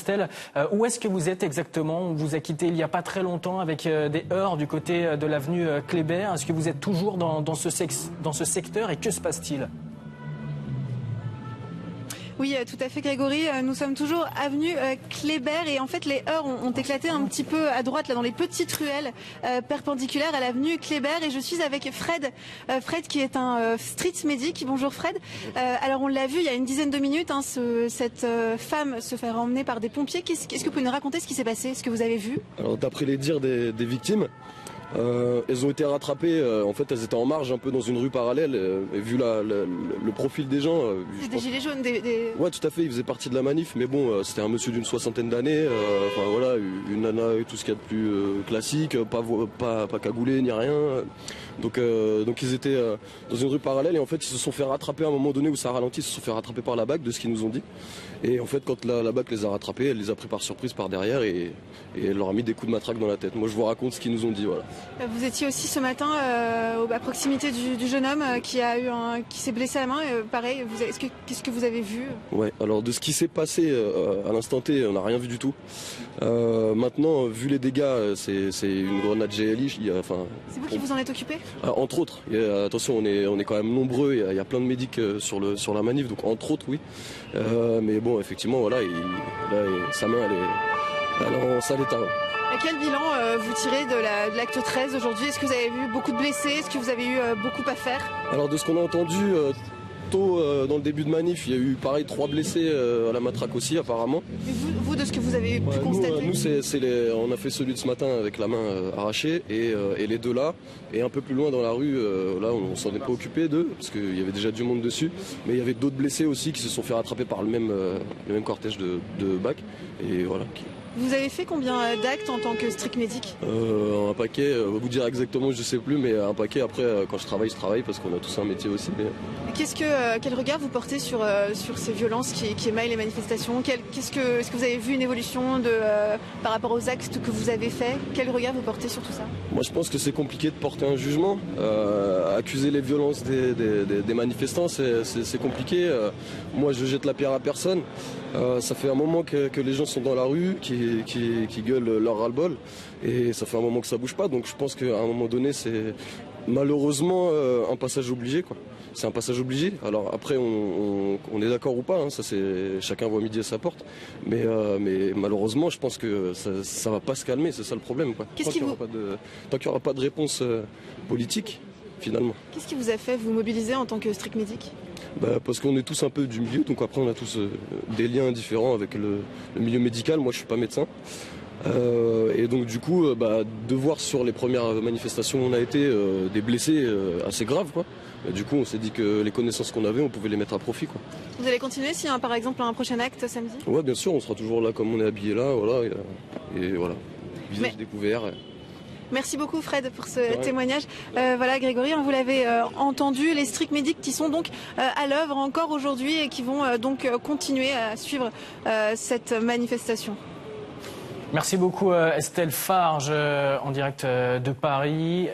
Estelle, où est-ce que vous êtes exactement? On vous a quitté il n'y a pas très longtemps avec des heurts du côté de l'avenue Kléber. Est-ce que vous êtes toujours dans ce secteur et que se passe-t-il? Oui, tout à fait Grégory, nous sommes toujours avenue Kléber et en fait les heurts ont éclaté un petit peu à droite là dans les petites ruelles perpendiculaires à l'avenue Kléber et je suis avec Fred, Fred qui est un street medic. Bonjour Fred. Alors on l'a vu il y a une dizaine de minutes, hein, cette femme se faire emmener par des pompiers. Est-ce que vous pouvez nous raconter ce qui s'est passé, ce que vous avez vu? Alors d'après les dires des victimes, elles ont été rattrapées, en fait elles étaient en marge un peu dans une rue parallèle, et vu le profil des gens... C'est des gilets jaunes Ouais tout à fait, ils faisaient partie de la manif, mais bon c'était un monsieur d'une 60aine d'années, enfin voilà, une nana et tout ce qu'il y a de plus classique, pas cagoulé ni rien. Donc ils étaient dans une rue parallèle et en fait ils se sont fait rattraper à un moment donné où ça a ralenti, ils se sont fait rattraper par la BAC de ce qu'ils nous ont dit. Et en fait quand la BAC les a rattrapés, elle les a pris par surprise par derrière et elle leur a mis des coups de matraque dans la tête. Moi je vous raconte ce qu'ils nous ont dit, voilà. Vous étiez aussi ce matin à proximité du jeune homme qui s'est blessé à la main. Pareil, qu'est-ce que vous avez vu? Ouais, alors de ce qui s'est passé à l'instant T, on n'a rien vu du tout. Maintenant, vu les dégâts, c'est une grenade GLI. C'est vous qui vous en êtes occupé? Entre autres. Attention, on est quand même nombreux. Il y a plein de médics sur la manif, donc entre autres, oui. Mais bon, effectivement, voilà, sa main, elle est en sale état. Ouais. Quel bilan vous tirez de l'acte 13 aujourd'hui? Est-ce que vous avez vu beaucoup de blessés? Est-ce que vous avez eu beaucoup à faire? Alors de ce qu'on a entendu tôt dans le début de manif, il y a eu pareil 3 blessés à la matraque aussi apparemment. Et vous de ce que vous avez pu constater? Nous on a fait celui de ce matin avec la main arrachée et les deux là. Et un peu plus loin dans la rue, là on s'en est pas occupé d'eux parce qu'il y avait déjà du monde dessus. Mais il y avait d'autres blessés aussi qui se sont fait rattraper par le même cortège de BAC. Et voilà. Vous avez fait combien d'actes en tant que street medic? Un paquet, vous dire exactement je sais plus, mais un paquet. Après quand je travaille parce qu'on a tous un métier aussi. Mais... Quel regard vous portez sur ces violences qui émaillent les manifestations? Est-ce que vous avez vu une évolution par rapport aux actes que vous avez faits? Quel regard vous portez sur tout ça? Moi je pense que c'est compliqué de porter un jugement. Accuser les violences des manifestants c'est compliqué. Moi je jette la pierre à personne. Ça fait un moment que les gens sont dans la rue, qui gueulent leur ras-le-bol, et ça fait un moment que ça bouge pas, donc je pense qu'à un moment donné c'est malheureusement un passage obligé, quoi. C'est un passage obligé. Alors après on est d'accord ou pas, hein, ça c'est chacun voit midi à sa porte, mais malheureusement je pense que ça va pas se calmer, c'est ça le problème, quoi. Tant qu'il n'y aura pas de réponse politique, finalement. Qu'est-ce qui vous a fait vous mobiliser en tant que street medic? Parce qu'on est tous un peu du milieu, donc après on a tous des liens différents avec le milieu médical. Moi je suis pas médecin. Et donc du coup, de voir sur les premières manifestations où on a été des blessés assez graves, quoi. Du coup on s'est dit que les connaissances qu'on avait, on pouvait les mettre à profit, quoi. Vous allez continuer s'il y a par exemple un prochain acte samedi? Ouais bien sûr, on sera toujours là comme on est habillé là, voilà, et voilà, visage découvert. Merci beaucoup Fred pour ce témoignage. Voilà Grégory, vous l'avez entendu, les street medics qui sont donc à l'œuvre encore aujourd'hui et qui vont donc continuer à suivre cette manifestation. Merci beaucoup Estelle Farge en direct de Paris.